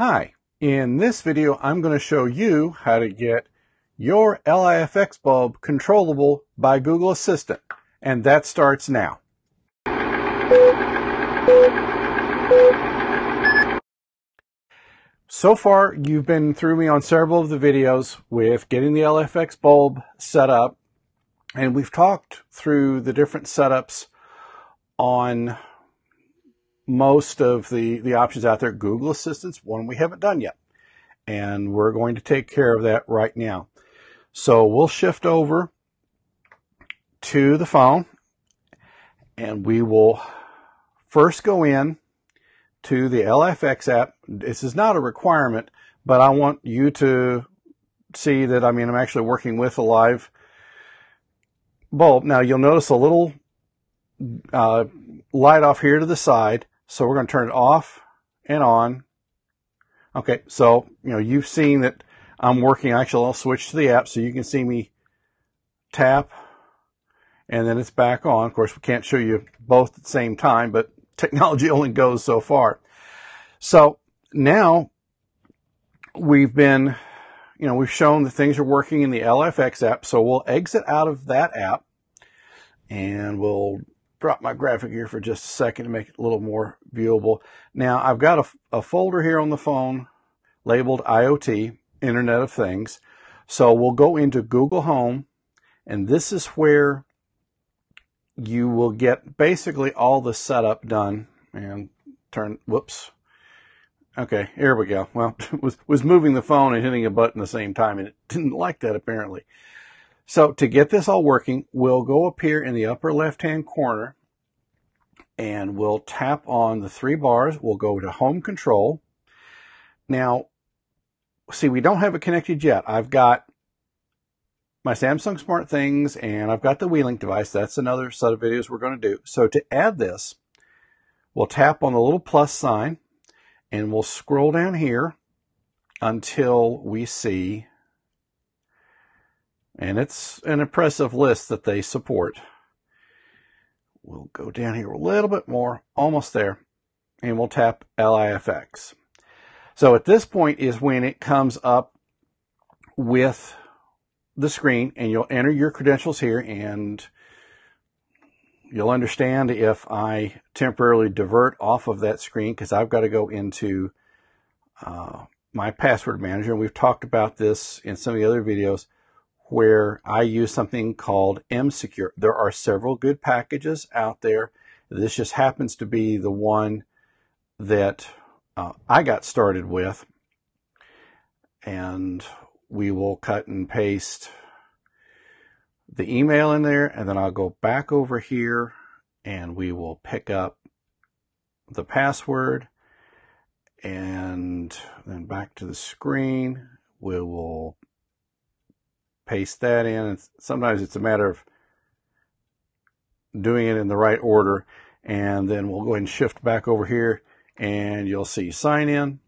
Hi, in this video I'm going to show you how to get your LIFX bulb controllable by Google Assistant, and that starts now. So far you've been through me on several of the videos with getting the LIFX bulb set up, and we've talked through the different setups on most of the options out there. Google Assistant's one we haven't done yet, and we're going to take care of that right now. So we'll shift over to the phone, and we will first go in to the LIFX app. This is not a requirement, but I want you to see that I'm actually working with a live bulb. Now you'll notice a little light off here to the side. So we're going to turn it off and on. Okay, so you've seen that I'm working. Actually, I'll switch to the app so you can see me tap, and then it's back on. Of course, we can't show you both at the same time, but technology only goes so far. So now we've been, we've shown that things are working in the LIFX app. So we'll exit out of that app, and we'll drop my graphic here for just a second to make it a little more viewable. Now I've got a folder here on the phone labeled IoT, Internet of Things. So we'll go into Google Home, and this is where you will get basically all the setup done. And whoops. Okay, here we go. Well, was moving the phone and hitting a button at the same time, and it didn't like that apparently. So to get this all working, we'll go up here in the upper left-hand corner, and we'll tap on the three bars. We'll go to Home Control. Now, see, we don't have it connected yet. I've got my Samsung SmartThings, and I've got the Unlink device. That's another set of videos we're going to do. So to add this, we'll tap on the little plus sign, and we'll scroll down here until we see, and it's an impressive list that they support. We'll go down here a little bit more, almost there, and we'll tap LIFX. So at this point is when it comes up with the screen, and you'll enter your credentials here, and you'll understand if I temporarily divert off of that screen, because I've got to go into my password manager, and we've talked about this in some of the other videos, where I use something called MSecure. There are several good packages out there. This just happens to be the one that I got started with. And we will cut and paste the email in there, and then I'll go back over here, and we will pick up the password, and then back to the screen. We will paste that in, and sometimes it's a matter of doing it in the right order. And then we'll go ahead and shift back over here, and you'll see sign in.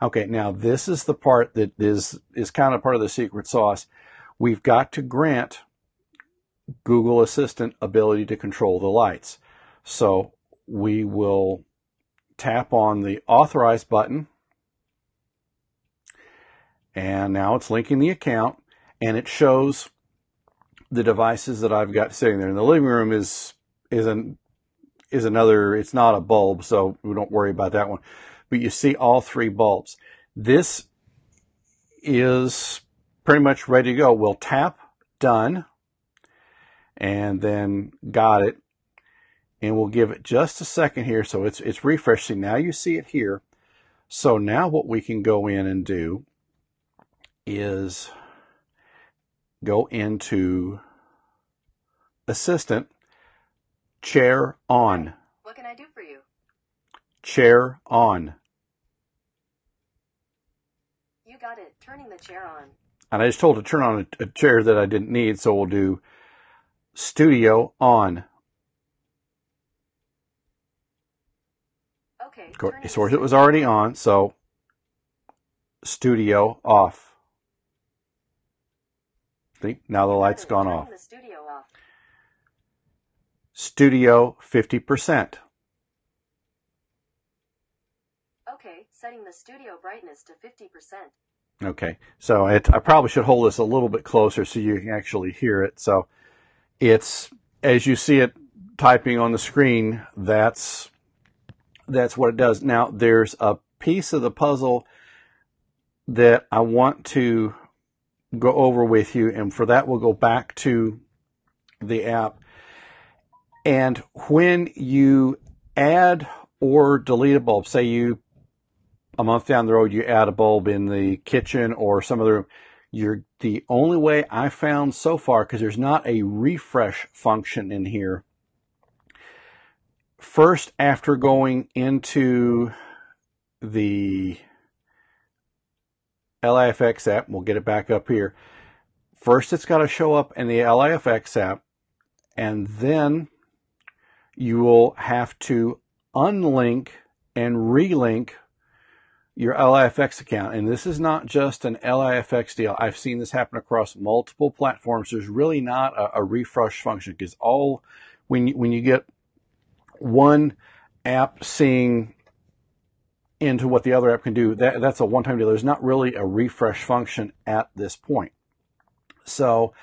Okay, now this is the part that is kind of part of the secret sauce. We've got to grant Google Assistant ability to control the lights. So we will tap on the Authorize button, and now it's linking the account. And it shows the devices that I've got sitting there. And the living room is another, it's not a bulb, so we don't worry about that one. But you see all three bulbs. This is pretty much ready to go. We'll tap done, and then got it. And we'll give it just a second here. So it's refreshing. Now you see it here. So now what we can go in and do is go into Assistant, chair on. What can I do for you? Chair on. You got it. Turning the chair on. And I just told it to turn on a chair that I didn't need, so we'll do studio on. Okay. Of course, it was already on, so studio off. See, now the light's gone off. The studio off. Studio 50%. Okay, setting the studio brightness to 50%. Okay, so I probably should hold this a little bit closer so you can actually hear it. So it's, as you see it typing on the screen, that's what it does. Now, there's a piece of the puzzle that I want to go over with you, and for that we'll go back to the app. And when you add or delete a bulb, say you, a month down the road, you add a bulb in the kitchen or some other room, the only way I found so far, because there's not a refresh function in here, first after going into the LIFX app, we'll get it back up here. First, it's got to show up in the LIFX app, and then you will have to unlink and relink your LIFX account. And this is not just an LIFX deal. I've seen this happen across multiple platforms. There's really not a refresh function, because when you get one app seeing into what the other app can do, that's a one-time deal. There's not really a refresh function at this point. So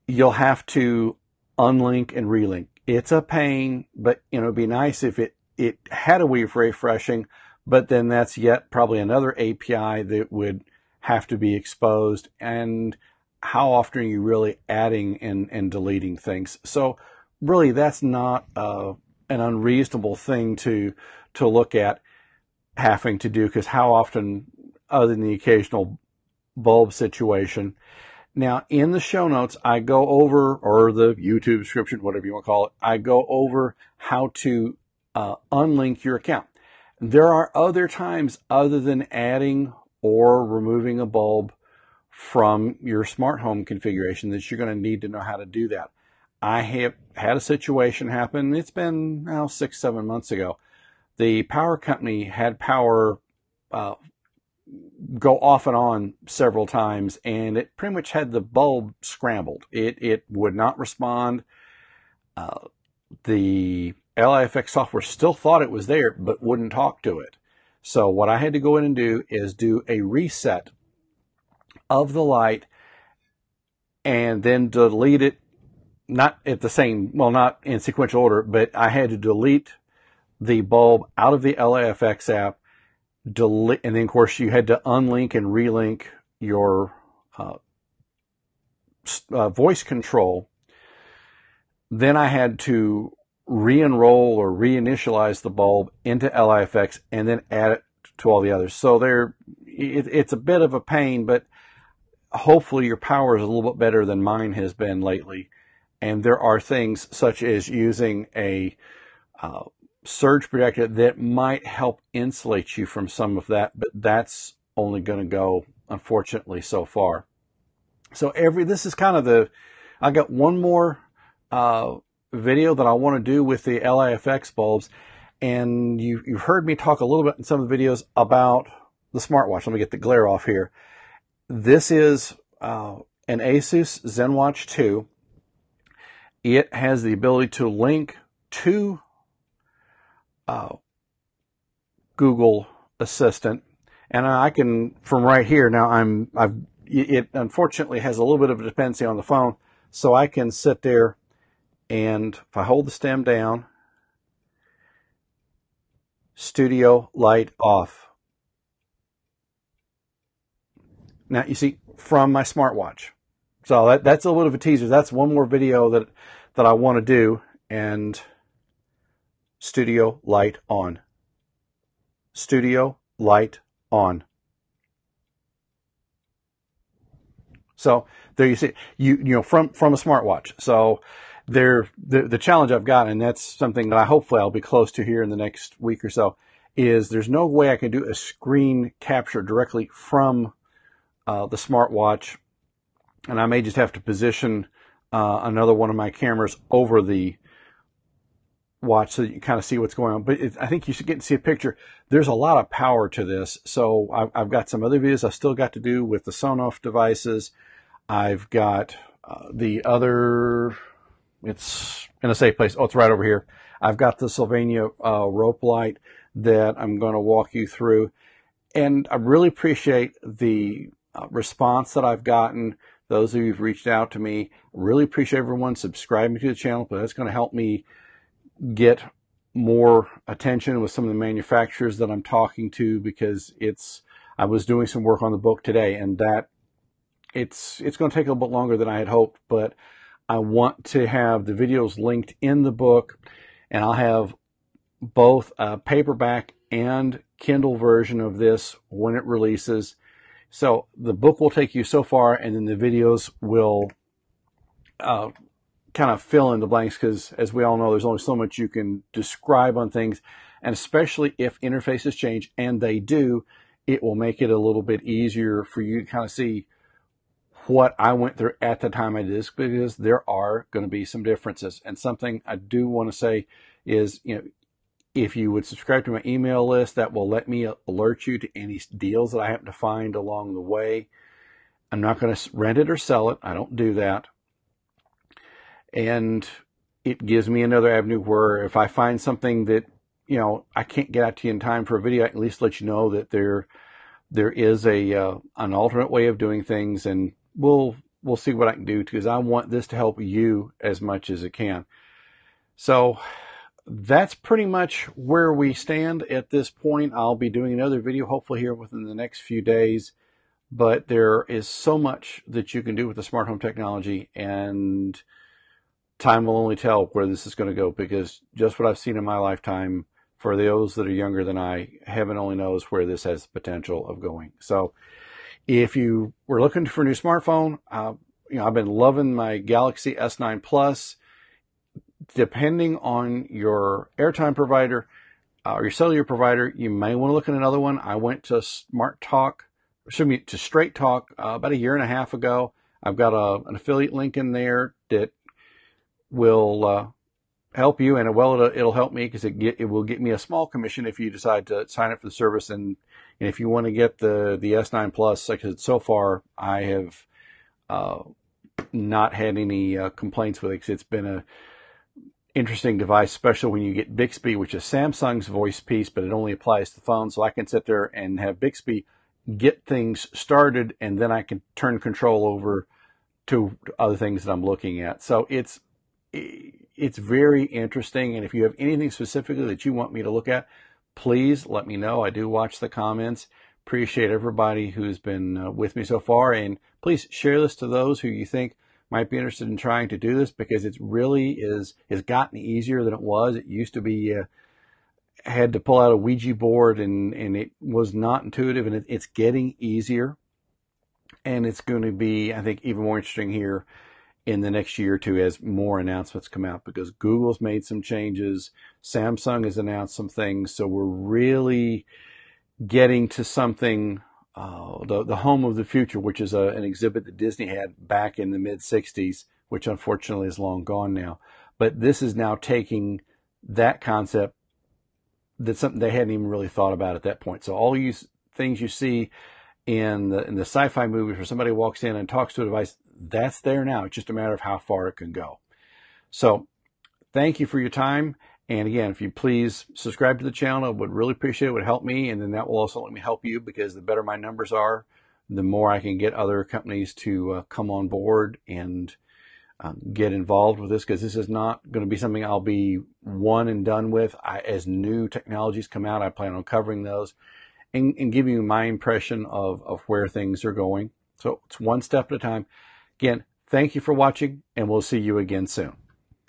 you'll have to unlink and relink. It's a pain, but it'd be nice if it had a way of refreshing, but then that's yet probably another API that would have to be exposed. And how often are you really adding and deleting things? So really, that's not an unreasonable thing to look at having to do, because how often, other than the occasional bulb situation. Now, in the show notes, I go over, or the YouTube description, whatever you want to call it, I go over how to unlink your account. There are other times other than adding or removing a bulb from your smart home configuration that you're going to need to know how to do that. I have had a situation happen. It's been now 6-7 months ago. The power company had power go off and on several times, and it pretty much had the bulb scrambled. It would not respond. The LIFX software still thought it was there, but wouldn't talk to it. So what I had to go in and do is do a reset of the light and then delete it, not in sequential order, but I had to delete the bulb out of the LIFX app, and then of course you had to unlink and relink your voice control. Then I had to re-enroll or reinitialize the bulb into LIFX and then add it to all the others. So it's a bit of a pain, but hopefully your power is a little bit better than mine has been lately. And there are things such as using a surge protector that might help insulate you from some of that, but that's only going to go, unfortunately, so far. So this is kind of I got one more video that I want to do with the LIFX bulbs, and you've heard me talk a little bit in some of the videos about the smartwatch. Let me get the glare off here. This is an Asus ZenWatch 2. It has the ability to link to Google Assistant, and I can, from right here now, it unfortunately has a little bit of a dependency on the phone, so I can sit there and if I hold the stem down, studio light off. Now you see, from my smartwatch. So that's a little bit of a teaser. That's one more video that I want to do. And studio light on. Studio light on. So there you see, from a smartwatch. So the challenge I've got, and that's something that hopefully I'll be close to here in the next week or so, is there's no way I can do a screen capture directly from the smartwatch, and I may just have to position another one of my cameras over the watch so that you kind of see what's going on. But I think you should get to see a picture. There's a lot of power to this. So I've got some other videos I've still got to do with the Sonos devices. I've got the other, it's in a safe place. Oh, it's right over here. I've got the Sylvania rope light. that I'm going to walk you through. And I really appreciate the response that I've gotten. Those of you who've reached out to me, really appreciate everyone subscribing to the channel, but that's going to help me get more attention with some of the manufacturers that I'm talking to, because I was doing some work on the book today, and that it's going to take a little bit longer than I had hoped, but I want to have the videos linked in the book, and I'll have both a paperback and Kindle version of this when it releases. So the book will take you so far, and then the videos will kind of fill in the blanks, because as we all know, there's only so much you can describe on things, and especially if interfaces change, and they do, it will make it a little bit easier for you to kind of see what I went through at the time I did this, because there are going to be some differences. And something I do want to say is, if you would subscribe to my email list, that will let me alert you to any deals that I happen to find along the way. I'm not going to rent it or sell it. I don't do that. And it gives me another avenue where if I find something that, I can't get out to you in time for a video, I at least let you know that there is an alternate way of doing things, and we'll see what I can do, because I want this to help you as much as it can. So that's pretty much where we stand at this point. I'll be doing another video hopefully here within the next few days, but there is so much that you can do with the smart home technology, and time will only tell where this is going to go, because just what I've seen in my lifetime, for those that are younger than I, heaven only knows where this has the potential of going. So if you were looking for a new smartphone, I've been loving my Galaxy S9 Plus. Depending on your airtime provider or your cellular provider, you may want to look at another one. I went to Straight Talk about a year and a half ago. I've got an affiliate link in there that will help you, and it'll help me, because it will get me a small commission if you decide to sign up for the service. And if you want to get the S9 Plus, like I said, so far I have not had any complaints with it, because it's been a interesting device, especially when you get Bixby, which is Samsung's voice piece, but it only applies to the phone. So I can sit there and have Bixby get things started, and then I can turn control over to other things that I'm looking at. So it's very interesting. And if you have anything specifically that you want me to look at, please let me know. I do watch the comments. Appreciate everybody who's been with me so far. And please share this to those who you think might be interested in trying to do this, because it really has gotten easier than it was. It used to be had to pull out a Ouija board, and it was not intuitive, and it's getting easier. And it's going to be, I think, even more interesting here in the next year or two as more announcements come out, because Google's made some changes, Samsung has announced some things. So we're really getting to something, the home of the future, which is an exhibit that Disney had back in the mid-'60s, which unfortunately is long gone now. But this is now taking that concept, that's something they hadn't even really thought about at that point. So all these things you see in the sci-fi movies where somebody walks in and talks to a device, that's there now. It's just a matter of how far it can go. So thank you for your time. And again, if you please subscribe to the channel, I would really appreciate it. It would help me. And then that will also let me help you, because the better my numbers are, the more I can get other companies to come on board and get involved with this, because this is not going to be something I'll be one and done with. As new technologies come out, I plan on covering those and giving you my impression of where things are going. So it's one step at a time. Again, thank you for watching, and we'll see you again soon.